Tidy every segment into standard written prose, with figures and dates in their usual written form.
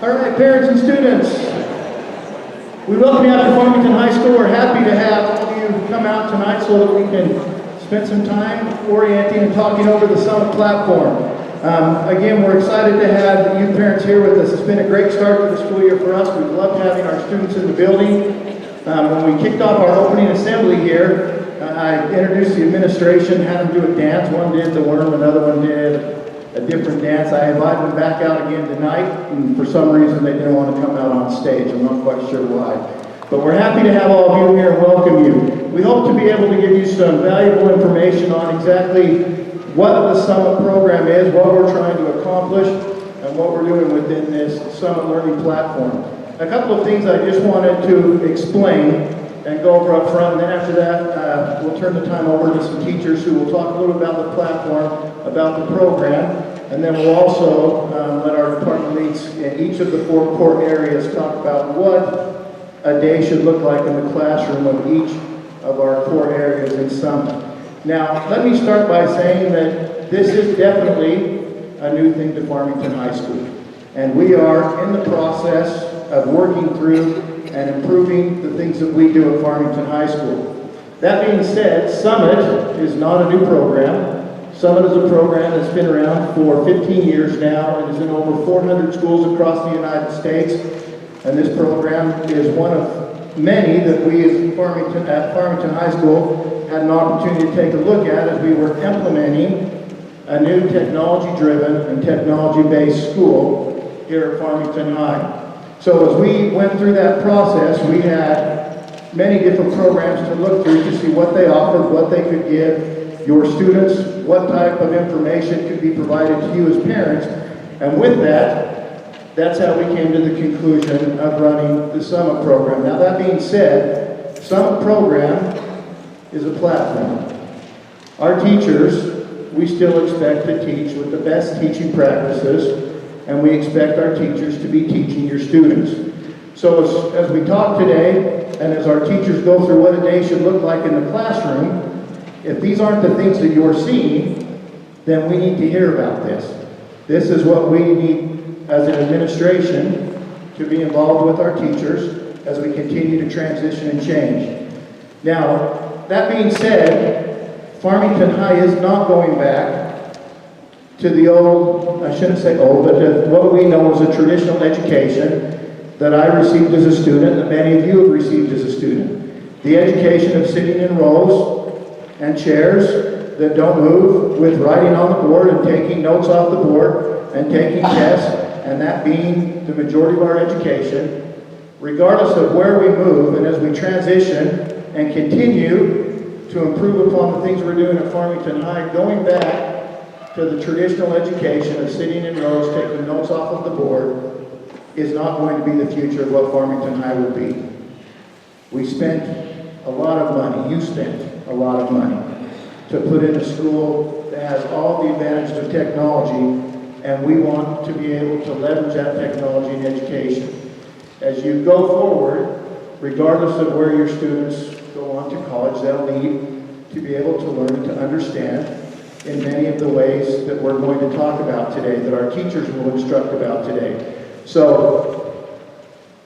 All right, parents and students, we welcome you out to Farmington High School. We're happy to have all of you come out tonight so that we can spend some time orienting and talking over the Summit platform. Again, we're excited to have you parents here with us. It's been a great start to the school year for us. We've loved having our students in the building. When we kicked off our opening assembly here, I introduced the administration, had them do a dance. One did the worm, another one did a different dance. I invited them back out again tonight, and for some reason they didn't want to come out on stage. I'm not quite sure why. But we're happy to have all of you here and welcome you. We hope to be able to give you some valuable information on exactly what the Summit program is, what we're trying to accomplish, and what we're doing within this Summit Learning platform. A couple of things I just wanted to explain and go over up front, and then after that, we'll turn the time over to some teachers who will talk a little about the platform, about the program, and then we'll also let our department leads in each of the 4 core areas talk about what a day should look like in the classroom of each of our core areas in Summit. Now, let me start by saying that this is definitely a new thing to Farmington High School, and we are in the process of working through and improving the things that we do at Farmington High School. That being said, Summit is not a new program. Summit is a program that's been around for 15 years now and is in over 400 schools across the United States. And this program is one of many that we at Farmington High School had an opportunity to take a look at as we were implementing a new technology-driven and technology-based school here at Farmington High. So as we went through that process, we had many different programs to look through to see what they offered, what they could give your students, what type of information could be provided to you as parents. And with that, that's how we came to the conclusion of running the Summit program. Now that being said, Summit program is a platform. Our teachers, we still expect to teach with the best teaching practices, and we expect our teachers to be teaching your students. So as we talk today, and as our teachers go through what a day should look like in the classroom, if these aren't the things that you're seeing, then we need to hear about this. This is what we need as an administration to be involved with our teachers as we continue to transition and change. Now, that being said, Farmington High is not going back to the old, I shouldn't say old, but what we know as a traditional education that I received as a student, and many of you have received as a student. The education of sitting in rows and chairs that don't move, with writing on the board and taking notes off the board and taking tests, and that being the majority of our education, regardless of where we move and as we transition and continue to improve upon the things we're doing at Farmington High, going back to the traditional education of sitting in rows, taking notes off of the board, is not going to be the future of what Farmington High will be. We spent a lot of money, you spent a lot of money, to put in a school that has all the advantages of technology, and we want to be able to leverage that technology in education. As you go forward, regardless of where your students go on to college, they'll need to be able to learn and to understand in many of the ways that we're going to talk about today, that our teachers will instruct about today. So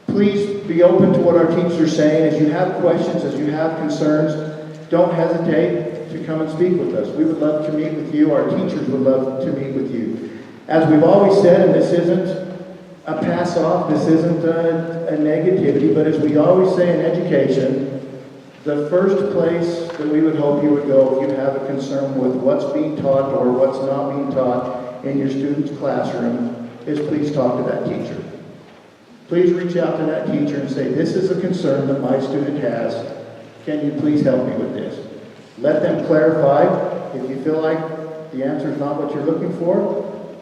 please be open to what our teachers are saying. As you have questions, as you have concerns, don't hesitate to come and speak with us. We would love to meet with you. Our teachers would love to meet with you. As we've always said, and this isn't a pass-off, this isn't a negativity, but as we always say in education, the first place that we would hope you would go if you have a concern with what's being taught or what's not being taught in your student's classroom is please talk to that teacher. Please reach out to that teacher and say, this is a concern that my student has. Can you please help me with this? Let them clarify. If you feel like the answer is not what you're looking for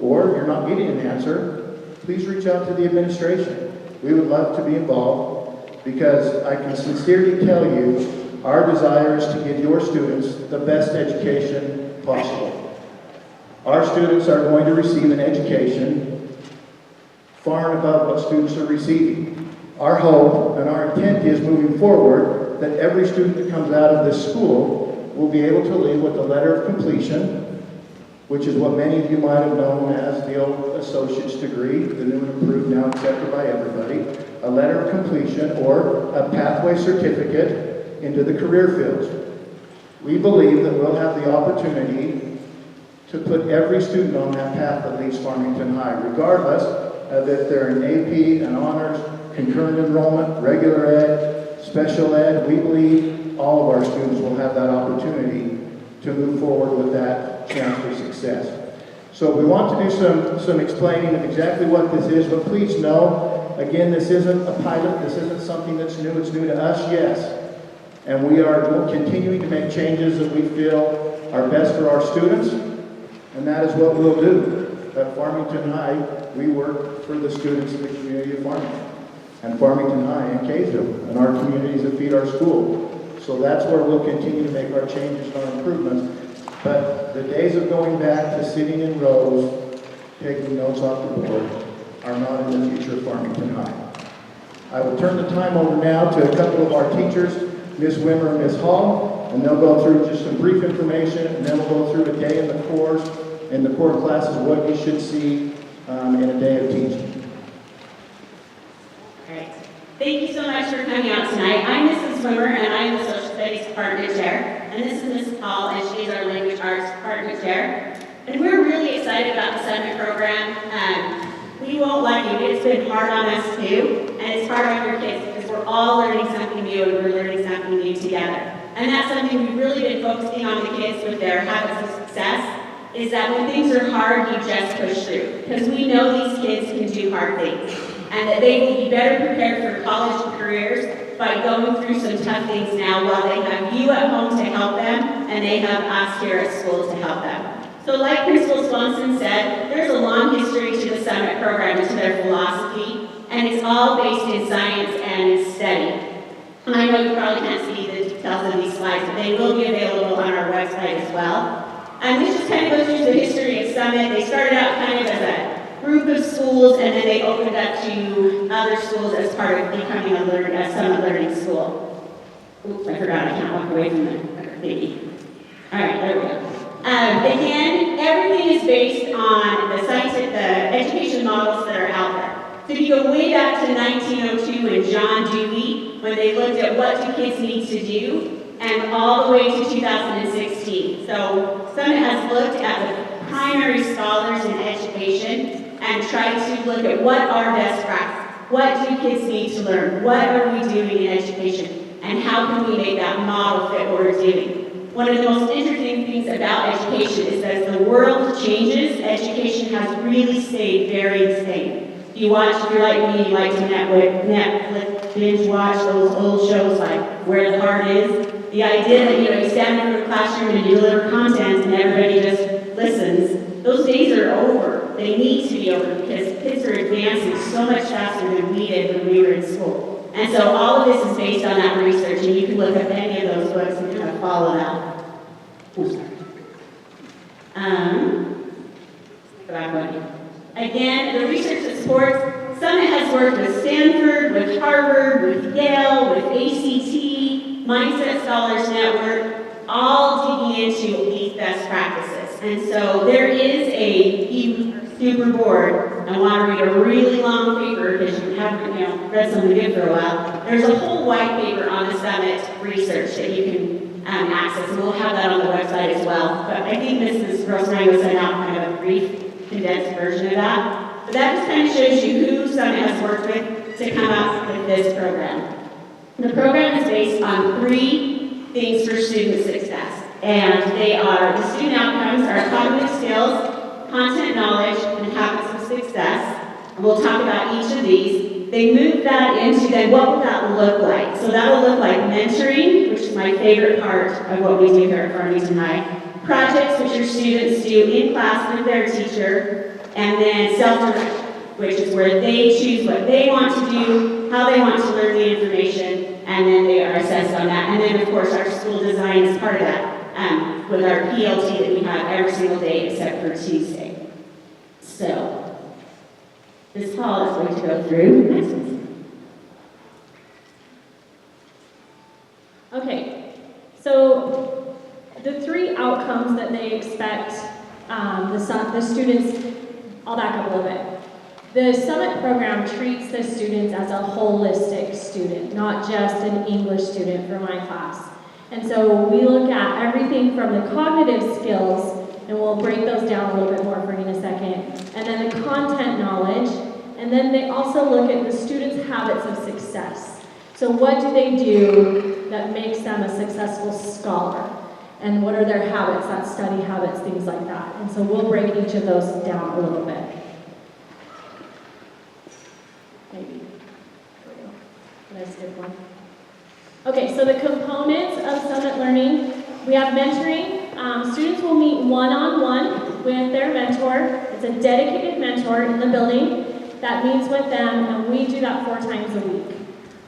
or you're not getting an answer, please reach out to the administration. We would love to be involved, because I can sincerely tell you our desire is to give your students the best education possible. Our students are going to receive an education far and above what students are receiving. Our hope and our intent is moving forward that every student that comes out of this school will be able to leave with a letter of completion which is what many of you might have known as the old associate's degree, the new and improved, now accepted by everybody, a letter of completion, or a pathway certificate into the career fields. We believe that we'll have the opportunity to put every student on that path that leads Farmington High, regardless of if they're in AP, an honors, concurrent enrollment, regular ed, special ed. We believe all of our students will have that opportunity to move forward with that chance for success. So we want to do some explaining of exactly what this is, but please know, again, this isn't a pilot, this isn't something that's new, it's new to us, yes. And we are continuing to make changes that we feel are best for our students, and that is what we'll do. At Farmington High, we work for the students of the community of Farmington, and Farmington High and Kaysville, and our communities that feed our school. So that's where we'll continue to make our changes and our improvements. But the days of going back to sitting in rows, taking notes off the board, are not in the future of Farmington High. I will turn the time over now to a couple of our teachers, Ms. Wimmer and Ms. Hall, and they'll go through just some brief information, and then we'll go through a day in the core classes, what you should see in a day of teaching. All right. Thank you so much for coming out tonight. I'm Mrs. Wimmer, and I'm the Social Studies Department Chair. And this is Ms. Hall, and she's our Language Arts Department Chair. And we're really excited about the Summit program. We won't lie to you, it's been hard on us too, and it's hard on your kids because we're all learning something new and we're learning something new together. And that's something we've really been focusing on the kids with their habits of success, is that when things are hard, you just push through. Because we know these kids can do hard things, and that they will be better prepared for college and careers by going through some tough things now while they have you at home to help them, and they have us here at school to help them. So like Principal Swanson said, there's a long history to the Summit program and to their philosophy, and it's all based in science and study. And I know you probably can't see the details of these slides, but they will be available on our website as well. And this just kind of goes through the history of Summit. They started out kind of as a group of schools, and then they opened up to other schools as part of becoming a Summit Learning School. Oops, I forgot, I can't walk away from the thingy. All right, there we go. Again, everything is based on the education models that are out there. So if you go way back to 1902 and John Dewey, when they looked at what do kids need to do, and all the way to 2016. So Summit has looked at the primary scholars in education and tried to look at what are best practices. What do kids need to learn? What are we doing in education? And how can we make that model fit what we're doing? One of the most interesting things about education is that as the world changes, education has really stayed very the same. If you're like me, you like to Netflix, binge watch those old shows like Where the Heart Is. The idea that you stand in a classroom and you deliver content and everybody just listens, those days are over. They need to be over because kids are advancing so much faster than we did when we were in school. And so all of this is based on that research, and you can look up any of those books and kind of follow that. Again, the research that supports Summit has worked with Stanford, with Harvard, with Yale, with ACT, Mindset Scholars Network, all digging into these best practices. And so there is you super bored and want to read a really long paper because you haven't read something good for a while, there's a whole white paper on the Summit research that you can access, and we'll have that on the website as well. But I think Mrs. Rosenheim will send out kind of a brief, condensed version of that. But that just kind of shows you who Summit has worked with to come up with this program. The program is based on 3 things for student success, and they are the student outcomes are cognitive skills, content knowledge, and habits of success. And we'll talk about each of these. They move that into then what will that look like? So that'll look like mentoring, which is my favorite part of what we do here at Farmington High. Projects, which your students do in class with their teacher. And then self-direction, which is where they choose what they want to do, how they want to learn the information, and then they are assessed on that. And then, of course, our school design is part of that, with our PLT that we have every single day except for Tuesday. So, Ms. Hall is going to go through the next one. Okay, so the 3 outcomes that they expect the students, I'll back up a little bit. The Summit program treats the students as a holistic student, not just an English student for my class. And so we look at everything from the cognitive skills, and we'll break those down a little bit more for you in a second, and then the content knowledge, and then they also look at the students' habits of success. So what do they do that makes them a successful scholar? And what are their habits, that study habits, things like that. And so we'll break each of those down a little bit. Maybe. There we go. Did I skip one? Okay, so the components of Summit Learning, we have mentoring. Students will meet one-on-one with their mentor. It's a dedicated mentor in the building that meets with them, and we do that 4 times a week.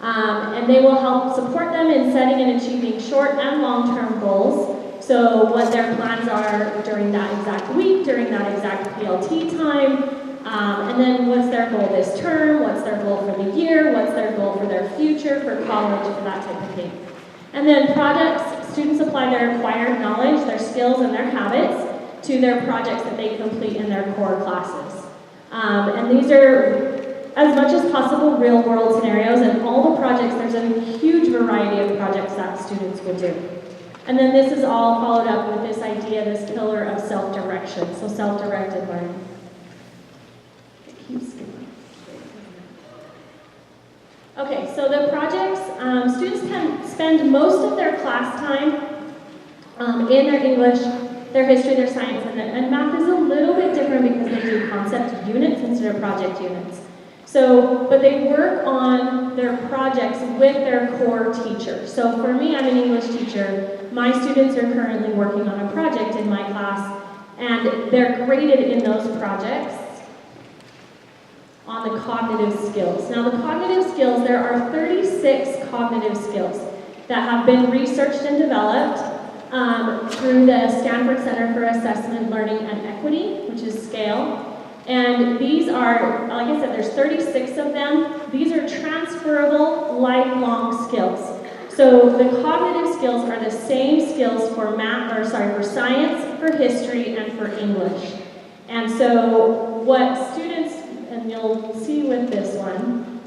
And they will help support them in setting and achieving short and long-term goals. So what their plans are during that exact week, during that exact PLT time, and then what's their goal this term, what's their goal for the year, what's their goal for their future, for college, for that type of thing. And then projects, students apply their acquired knowledge, their skills, and their habits to their projects that they complete in their core classes. And these are, as much as possible, real-world scenarios, and all the projects, there's a huge variety of projects that students will do. And then this is all followed up with this idea, this pillar of self-direction, so self-directed learning. It keeps going. Okay, so the projects, students can spend most of their class time in their English, their history, their science, and math is a little bit different because they do concept units instead of project units. So, but they work on their projects with their core teacher. So for me, I'm an English teacher. My students are currently working on a project in my class, and they're graded in those projects on the cognitive skills. Now the cognitive skills, there are 36 cognitive skills that have been researched and developed through the Stanford Center for Assessment, Learning, and Equity, which is SCALE. And these are, like I said, there's 36 of them. These are transferable, lifelong skills. So the cognitive skills are the same skills for for science, for history, and for English. And so what students, and you'll see with this one,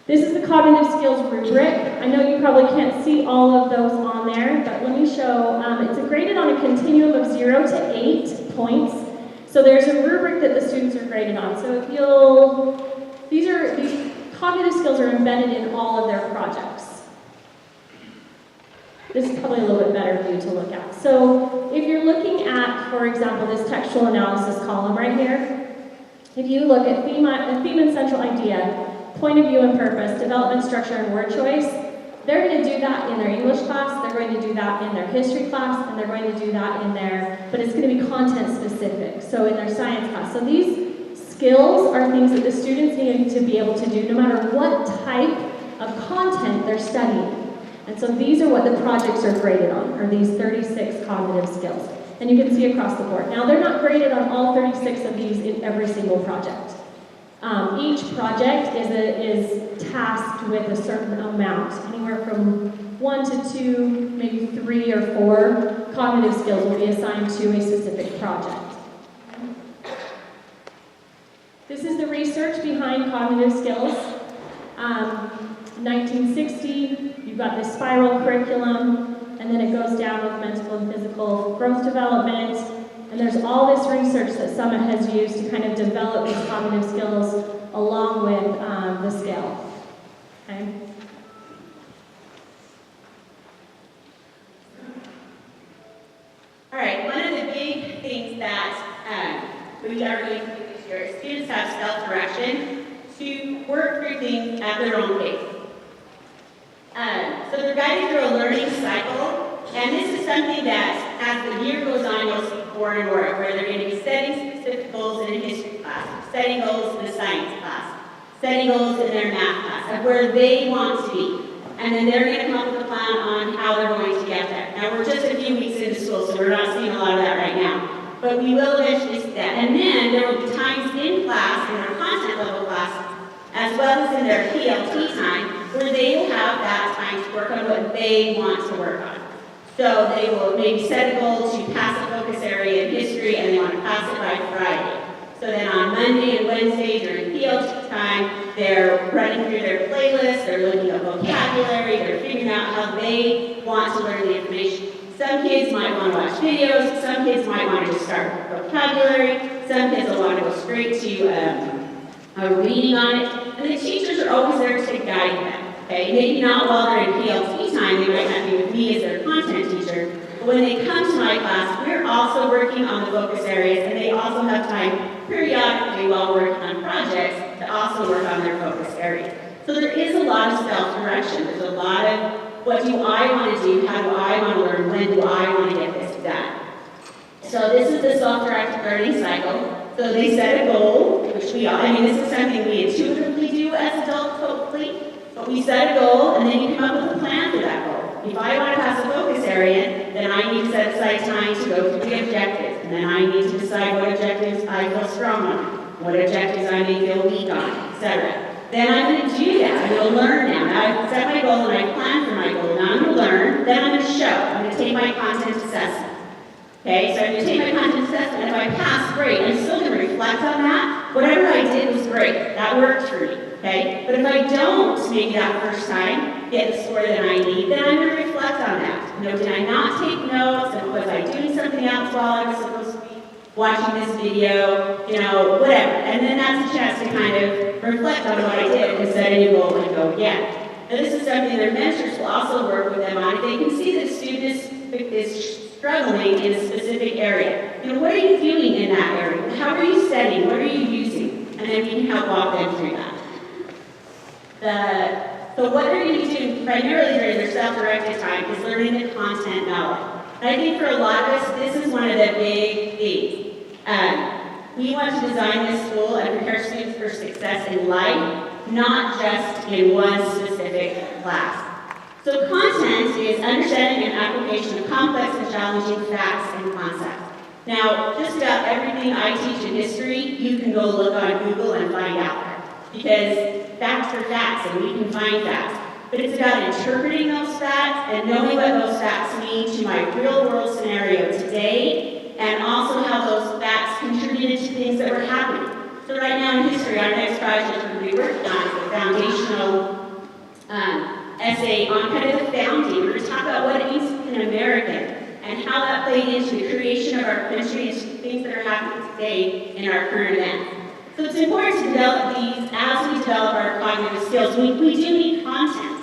this is the cognitive skills rubric. I know you probably can't see all of those on there, but let me show. It's graded on a continuum of 0 to 8 points. So there's a rubric that the students are graded on. So if these cognitive skills are embedded in all of their projects. This is probably a little bit better view to look at. So if you're looking at, for example, this textual analysis column right here, if you look at theme and central idea, point of view and purpose, development, structure, and word choice, they're going to do that in their English class, they're going to do that in their history class, and they're going to do that in their, but it's going to be content specific, so in their science class. So these skills are things that the students need to be able to do no matter what type of content they're studying. And so these are what the projects are graded on, are these 36 cognitive skills. And you can see across the board. Now they're not graded on all 36 of these in every single project. Each project is tasked with a certain amount, anywhere from 1 to 2, maybe 3 or 4 cognitive skills will be assigned to a specific project. This is the research behind cognitive skills. 1960, you've got this spiral curriculum, and then it goes down with mental and physical growth development. And there's all this research that Summit has used to kind of develop these cognitive skills along with the scale. Okay? All right, one of the big things that we are going to do this year is students have self-direction to work through things at their own pace. So they're guided through a learning cycle, and this is something that, as the year goes on, you'll see more and more, where they're going to be setting specific goals in a history class, setting goals in a science class, setting goals in their math class, of where they want to be. And then they're going to come up with a plan on how they're going to get there. Now, we're just a few weeks into school, so we're not seeing a lot of that right now. But we will eventually see that. And then there will be times in class, in their content level class, as well as in their PLT time, where they will have that time to work on what they want to work on. So they will maybe set a goal to pass a focus area in history, and they want to pass it by Friday. So then on Monday and Wednesday during PLT time, they're running through their playlist, they're looking at vocabulary, they're figuring out how they want to learn the information. Some kids might want to watch videos, some kids might want to just start with vocabulary, some kids will want to go straight to a reading on it, and the teachers are always there to guide them. Okay, maybe not while they're in PLT time, they might not be with me as their content teacher, but when they come to my class, we're also working on the focus areas, and they also have time periodically while working on projects to also work on their focus areas. So there is a lot of self-direction. There's a lot of what do I want to do, how do I want to learn, when do I want to get this done. So this is the self-directed learning cycle. So they set a goal, which this is something we intuitively do as adults, hopefully. But we set a goal, and then you come up with a plan for that goal. If I want to pass a focus area, then I need to set aside time to go through the objectives. And then I need to decide what objectives I feel strong on, what objectives I may feel weak on, etc. Then I'm going to do that. I'm going to learn now. Now I've set my goal and I plan for my goal. Now I'm going to learn. Then I'm going to show. I'm going to take my content assessment. Okay, so I'm going to take my content assessment, and if I pass, great. I'm still going to reflect on that. Whatever I did was great. That worked for me. Okay, but if I don't, maybe that first time, get the score that I need, then I'm going to reflect on that. Did I not take notes? And was I doing something else while I was supposed to be watching this video? Whatever. And then that's a chance to kind of reflect on what I did and set a new goal and go again. And this is something their mentors will also work with them on. If they can see that a student is struggling in a specific area, what are you doing in that area? How are you studying? What are you using? And then we can help walk them through that. So what they're going to be doing primarily during their self-directed time is learning the content knowledge. And I think for a lot of us, this is one of the big things. We want to design this school and prepare students for success in life, not just in one specific class. So content is understanding and application of complex and challenging facts and concepts. Now, just about everything I teach in history, you can go look on Google and find out there. Because facts are facts, and we can find facts. But it's about interpreting those facts and knowing what those facts mean to my real-world scenario today, and also how those facts contributed to things that were happening. So right now in history, our next project we're going to be working on is a foundational essay on kind of the founding. We're going to talk about what it means to be an American and how that played into the creation of our country and things that are happening today in our current events. So it's important to develop these as we develop our cognitive skills. We do need content,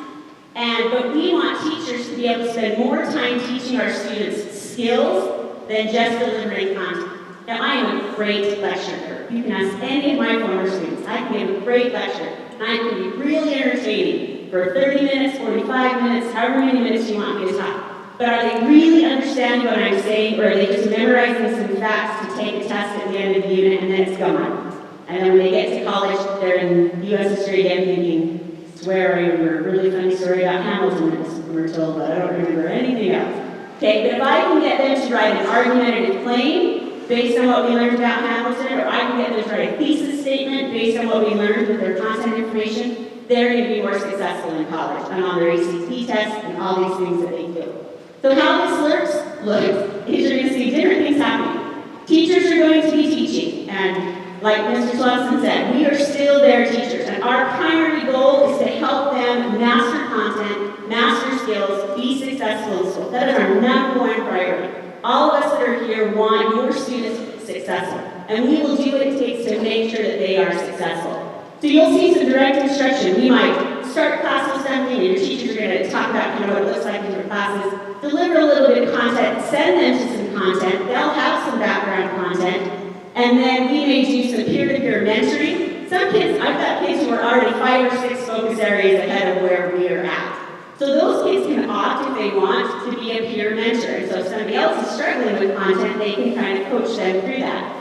but we want teachers to be able to spend more time teaching our students skills than just delivering content. Now, I am a great lecturer. You can ask any of my former students. I can give a great lecture, and I can be really entertaining for 30 minutes, 45 minutes, however many minutes you want me to talk. But are they really understanding what I'm saying, or are they just memorizing some facts to take a test at the end of the unit and then it's gone? And then when they get to college, they're in U.S. history again thinking, swear I remember a really funny story about Hamilton we're told, but I don't remember anything else. Okay, but if I can get them to write an argumentative claim based on what we learned about Hamilton, or I can get them to write a thesis statement based on what we learned with their content information, they're going to be more successful in college and on their ACT tests and all these things that they do. So how this looks is you're going to see different things happening. Teachers are going to be teaching, and like Mr. Swanson said, we are still their teachers, and our primary goal is to help them master content, master skills, be successful in school. That is our number one priority. All of us that are here want your students to be successful, and we will do what it takes to make sure that they are successful. So you'll see some direct instruction. We might start class with something, and your teachers are going to talk about what it looks like in your classes, deliver a little bit of content, send them to some content. They'll have some background content. And then we may do some peer-to-peer mentoring. Some kids, I've got kids who are already 5 or 6 focus areas ahead of where we are at. So those kids can opt, if they want, to be a peer mentor. And so if somebody else is struggling with content, they can kind of coach them through that.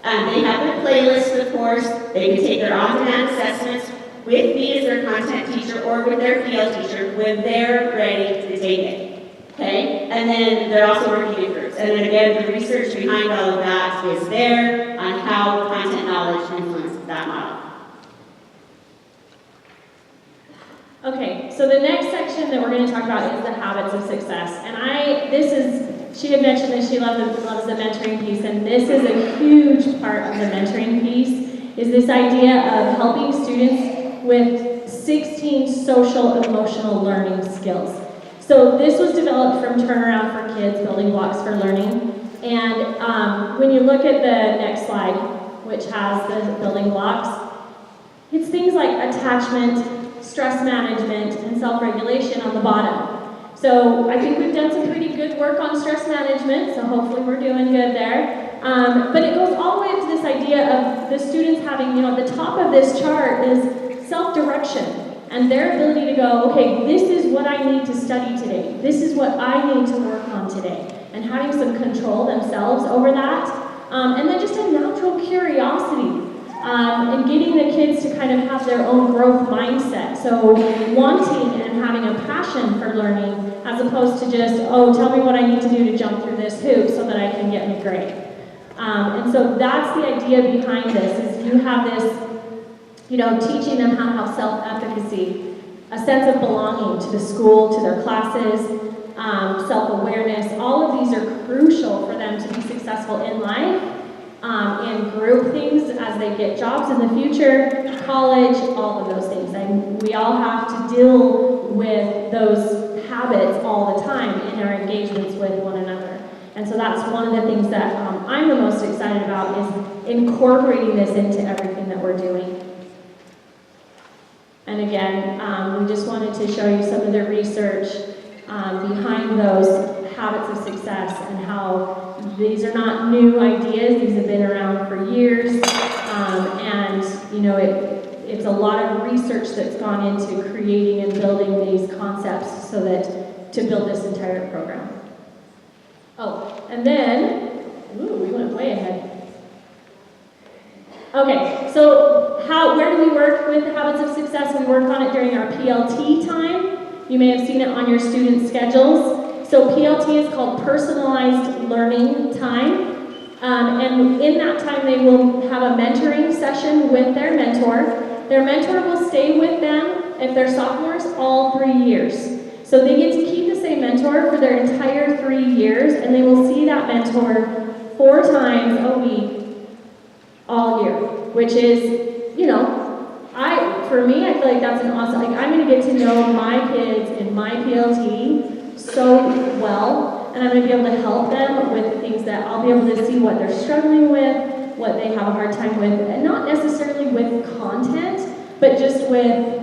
They have their playlist, of course. They can take their on-demand assessments with me as their content teacher or with their PL teacher when they're ready to take it. Okay, and then they're also working in groups. And then again, the research behind all of that is there on how content knowledge influences that model. Okay, so the next section that we're going to talk about is the habits of success. And she had mentioned that she loves the mentoring piece, and this is a huge part of the mentoring piece, is this idea of helping students with 16 social emotional learning skills. So this was developed from Turnaround for Kids, Building Blocks for Learning. And when you look at the next slide, which has the building blocks, it's things like attachment, stress management, and self-regulation on the bottom. So I think we've done some pretty good work on stress management, so hopefully we're doing good there. But it goes all the way up to this idea of the students having, the top of this chart is self-direction and their ability to go, okay, this is what I need to study today. This is what I need to work on today. And having some control themselves over that. And then just a natural curiosity. And getting the kids to kind of have their own growth mindset. So wanting and having a passion for learning as opposed to just, tell me what I need to do to jump through this hoop so that I can get my grade. And so that's the idea behind this, is you have this, teaching them how to have self-efficacy, a sense of belonging to the school, to their classes, self-awareness. All of these are crucial for them to be successful in life. In group things as they get jobs in the future, college, all of those things. And we all have to deal with those habits all the time in our engagements with one another. And so that's one of the things that I'm the most excited about, is incorporating this into everything that we're doing. And again, we just wanted to show you some of the research behind those habits of success and how these are not new ideas. These have been around for years. It's a lot of research that's gone into creating and building these concepts so that to build this entire program. And then, we went way ahead. Okay, so where do we work with habits of success? We work on it during our PLT time. You may have seen it on your student schedules. So PLT is called Personalized Learning Time. And in that time, they will have a mentoring session with their mentor. Their mentor will stay with them, if they're sophomores, all 3 years. So they get to keep the same mentor for their entire 3 years, and they will see that mentor 4 times a week, all year, which is, for me, I feel like that's an awesome, I'm going to get to know my kids in my PLT so well, and I'm going to be able to help them with things that I'll be able to see what they're struggling with, what they have a hard time with, and not necessarily with content, but just with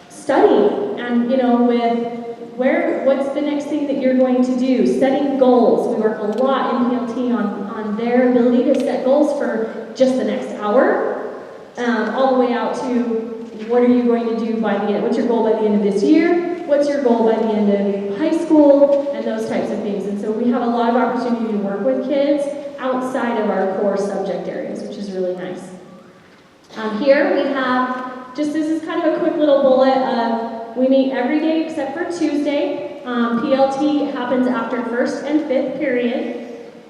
studying and, with what's the next thing that you're going to do, setting goals. We work a lot in PLT on their ability to set goals for just the next hour, all the way out to what are you going to do by the end, what's your goal by the end of this year, what's your goal by the end of high school, and those types of things. And so we have a lot of opportunity to work with kids outside of our core subject areas, which is really nice. Here we have, this is kind of a quick little bullet of, we meet every day except for Tuesday. PLT happens after first and fifth period.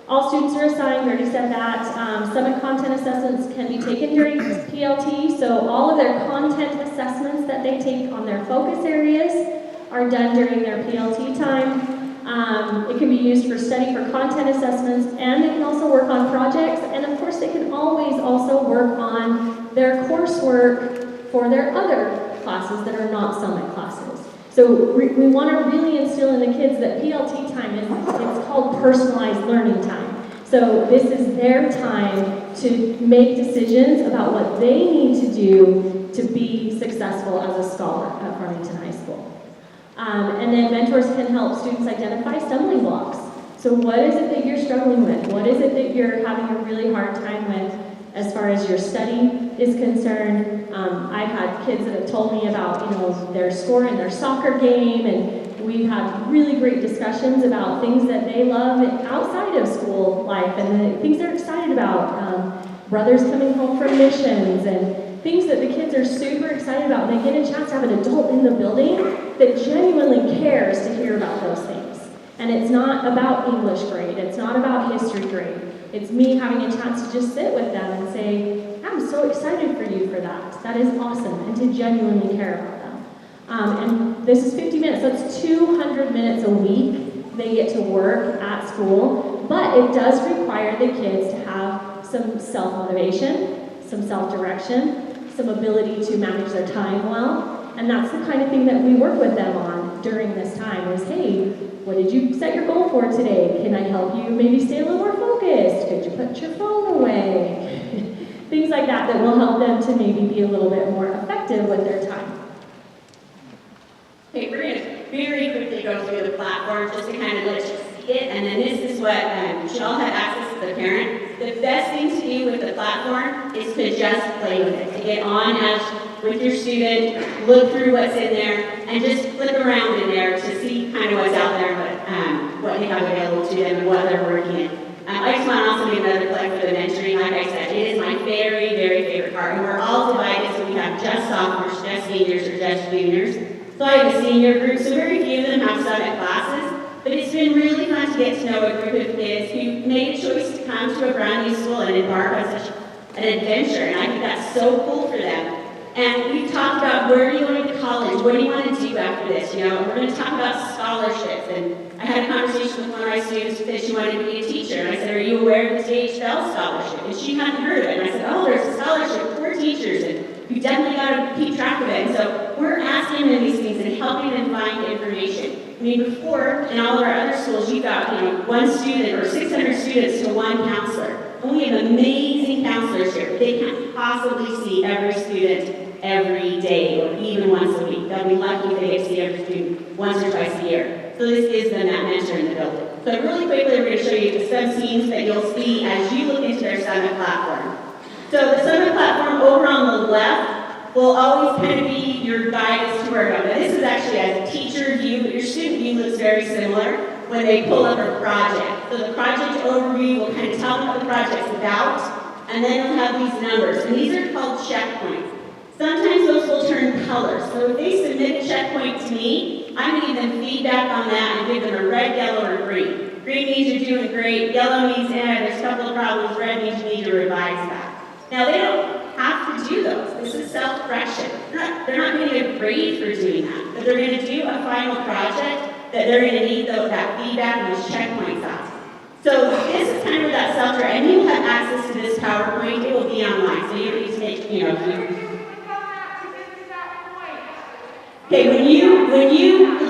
All students are assigned, we already said that. Summit content assessments can be taken during PLT, so all of their content assessments that they take on their focus areas are done during their PLT time. It can be used for study for content assessments, and they can also work on projects, and of course they can always also work on their coursework for their other classes that are not Summit classes. So we want to really instill in the kids that PLT time it's called personalized learning time. So this is their time to make decisions about what they need to do to be successful as a scholar at Farmington High School. And then mentors can help students identify stumbling blocks. So what is it that you're struggling with? What is it that you're having a really hard time with as far as your study is concerned? I've had kids that have told me about, their score in their soccer game, and we've had really great discussions about things that they love outside of school life and the things they're excited about. Brothers coming home from missions and things that the kids are super excited about. And they get a chance to have an adult in the building that genuinely cares to hear about those things. And it's not about English grade. It's not about history grade. It's me having a chance to just sit with them and say, I'm so excited for you for that. That is awesome. And to genuinely care about them. And this is 50 minutes, so it's 200 minutes a week they get to work at school, but it does require the kids to have some self-motivation, some self-direction, some ability to manage their time well, and that's the kind of thing that we work with them on during this time is, hey, what did you set your goal for today? Can I help you maybe stay a little more focused? Could you put your phone away? Things like that that will help them to maybe be a little bit more effective with their time. Okay, we're going to very quickly go through the platform just to kind of let you see it, and then this is what you should all have access to the parent. The best thing to do with the platform is to just play with it, to get on as with your student, look through what's in there, and just flip around in there to see kind of what's out there, what they have available to them, and what they're working in. I just want to also make another plug for the mentoring. Like I said, it is my very, very favorite part. And we're all divided, so we have just sophomores, just seniors, or just juniors. So I have a senior group, so very few of them have summit classes, but it's been really fun to get to know a group of kids who made a choice to come to a brand new school and embark on such an adventure, and I think that's so cool for them. And we've talked about where do you want to go to college, what do you want to do after this, we're going to talk about scholarships, and I had a conversation with one of my students that she wanted to be a teacher, and I said, are you aware of the JHL scholarship? And she hadn't heard of it, and I said, oh, there's a scholarship for teachers, and you definitely got to keep track of it. And so we're asking them these things and helping them find information. I mean, before, in all of our other schools, you've got, one student or 600 students to one counselor. And we have amazing counselors here. They can't possibly see every student every day or even once a week. They'll be lucky if they get to see every student once or twice a year. So this gives them that mentor in the building. So really quickly, we're going to show you some scenes that you'll see as you look into their Summit platform. So the Summit platform over on the left will always kind of be your guide as to where to go. Now this is actually as a teacher view, but your student view looks very similar when they pull up a project. So the project overview will kind of tell them what the project's about, and then it'll have these numbers. And these are called checkpoints. Sometimes those will turn colors. So if they submit a checkpoint to me, I'm going to give them feedback on that and give them a red, yellow, or green. Green means you're doing great. Yellow means, there's a couple of problems. Red means you need to revise that. Now, they don't have to do those. This is self-correction. They're not going to get a grade for doing that, but they're going to do a final project that they're going to need that feedback and those checkpoints on. So this is kind of that self-correction, and you will have access to this PowerPoint. It will be online, so you don't need to make, Okay, when you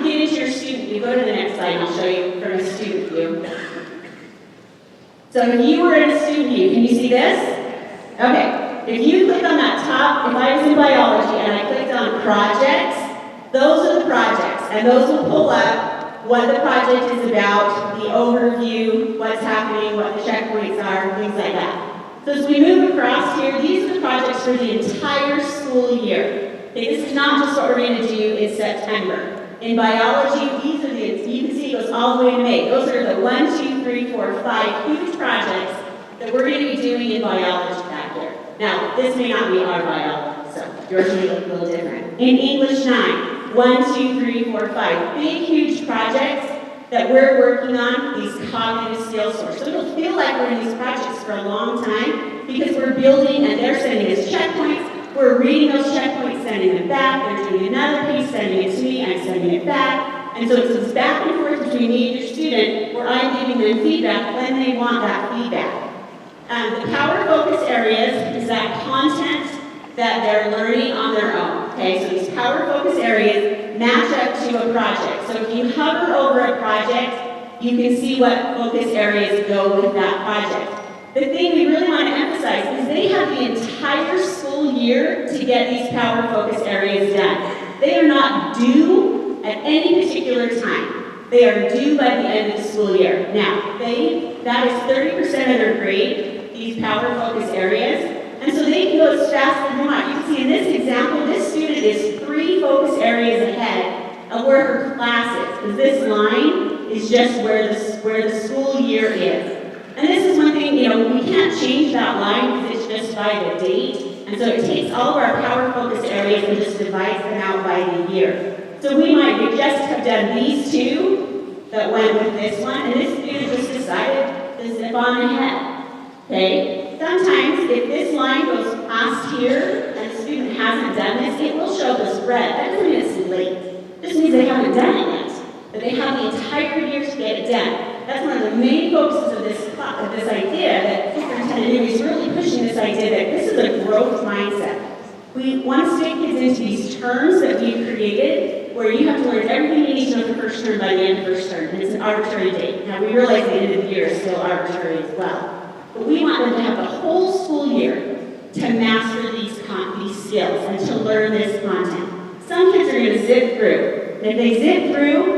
get into your student view, go to the next slide and I'll show you from a student view. So if you were in a student view, can you see this? Okay, if you click on that top, if I was in biology and I clicked on projects, those are the projects, and those will pull up what the project is about, the overview, what's happening, what the checkpoints are, things like that. So as we move across here, these are the projects for the entire school year. Okay, this is not just what we're going to do in September. In biology, these are you can see it goes all the way to May. Those are the 1, 2, 3, 4, 5 huge projects that we're going to be doing in biology that year. Now, this may not be our biology, so yours may look a little different. In English 9, 1, 2, 3, 4, 5 big, huge projects that we're working on, these cognitive skills courses. So it'll feel like we're in these projects for a long time because we're building and they're sending us checkpoints. We're reading those checkpoints, sending them back. They're doing another piece, sending it to me, I'm sending it back. And so it's this back and forth between me and your student where I'm giving them feedback when they want that feedback. The power focus areas is that content that they're learning on their own. Okay, so these power focus areas match up to a project. So if you hover over a project, you can see what focus areas go with that project. The thing we really want to emphasize is they have the entire school year to get these power focus areas done. They are not due at any particular time. They are due by the end of the school year. Now, that is 30% of their grade, these power focus areas, and so they can go as fast as they want. You can see in this example, this student is 3 focus areas ahead of where her class is, because this line is just where the school year is. And this is one thing, we can't change that line because it's just by the date. And so it takes all of our power focus areas and just divides them out by the year. So we might just have done these 2 that went with this one, and this student just decided to zip on ahead. Okay? Sometimes if this line goes past here and the student hasn't done this, it will show this red. That doesn't mean it's late. main focuses of this idea that Superintendent Newby is really pushing this idea that this is a growth mindset. We want to stick kids into these terms that we've created, where you have to learn everything you need to know the first term by the end of first term, and it's an arbitrary date. Now, we realize the end of the year is still arbitrary as well. But we want them to have the whole school year to master these skills and to learn this content. Some kids are going to zip through. And if they zip through,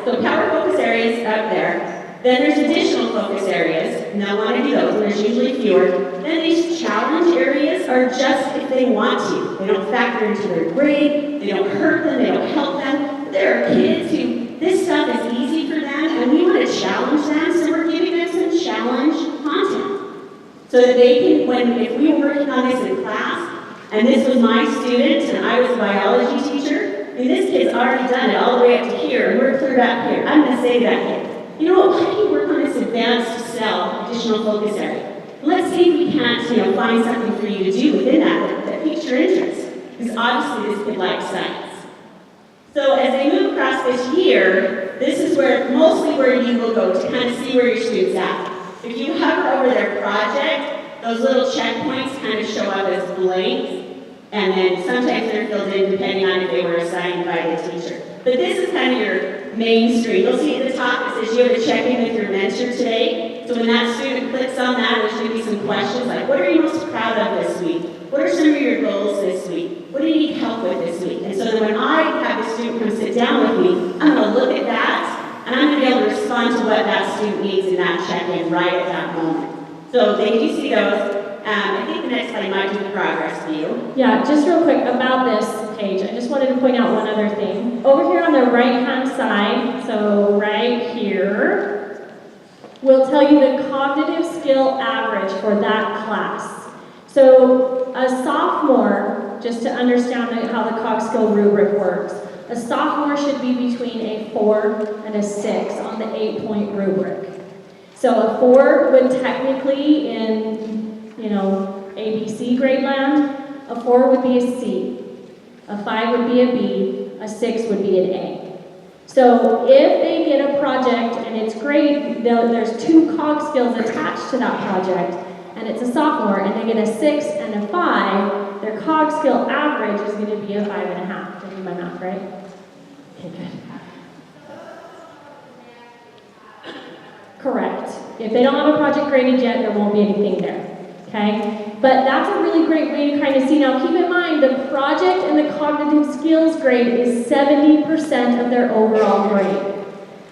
so power focus areas up there. Then there's additional focus areas, and they'll want to do those, and there's usually fewer. Then these challenge areas are just if they want to. They don't factor into their grade, they don't hurt them, they don't help them. But there are kids who, this stuff is easy for them, and we want to challenge them, so we're giving them some challenge content. So that they can, if we were working on this in class, and this was my student, and I was a biology teacher, I mean, this kid's already done it all the way up to here, and we're clear back here. I'm going to say that kid, you know what, why don't you work on this advanced cell additional focus area? Let's see if we can't, find something for you to do within that piques your interest. Because obviously this kid likes science. So as they move across this year, this is mostly where you will go to kind of see where your student's at. If you hover over their project, those little checkpoints kind of show up as blanks. And then sometimes they're filled in depending on if they were assigned by the teacher. But this is kind of your main stream. You'll see at the top it says you have to check in with your mentor today. So when that student clicks on that, there's going to be some questions like, what are you most proud of this week? What are some of your goals this week? What do you need help with this week? And so then when I have the student come sit down with me, I'm going to look at that, and I'm going to be able to respond to what that student needs in that check-in right at that moment. So they do see those. I think the next slide might do the progress view. Yeah, just real quick about this page, I just wanted to point out one other thing. Over here on the right-hand side, so right here, will tell you the cognitive skill average for that class. So a sophomore, just to understand how the cog skill rubric works, a sophomore should be between a 4 and a 6 on the 8-point rubric. So a 4 would technically in ABC grade land, a 4 would be a C, a 5 would be a B, a 6 would be an A. So if they get a project and it's great, there's 2 cog skills attached to that project, and it's a sophomore, and they get a 6 and a 5, their cog skill average is going to be a 5.5. Did I do my math right? Okay, good. Correct. If they don't have a project graded yet, there won't be anything there. Okay? But that's a really great way to kind of see. Now, keep in mind, the project and the cognitive skills grade is 70% of their overall grade.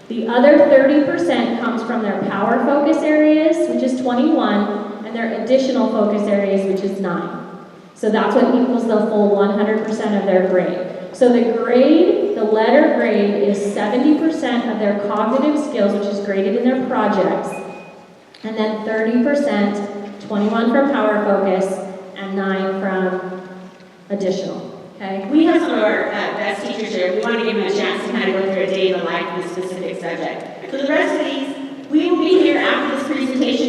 The other 30% comes from their power focus areas, which is 21, and their additional focus areas, which is 9. So that's what equals the full 100% of their grade. So the grade, the letter grade, is 70% of their cognitive skills, which is graded in their projects, and then 30%, 21 from power focus, and 9 from additional. Okay? We have some of our best teachers here. We want to give them a chance to kind of go through a day in the life of a specific subject. So the rest of these, we will be here after this presentation.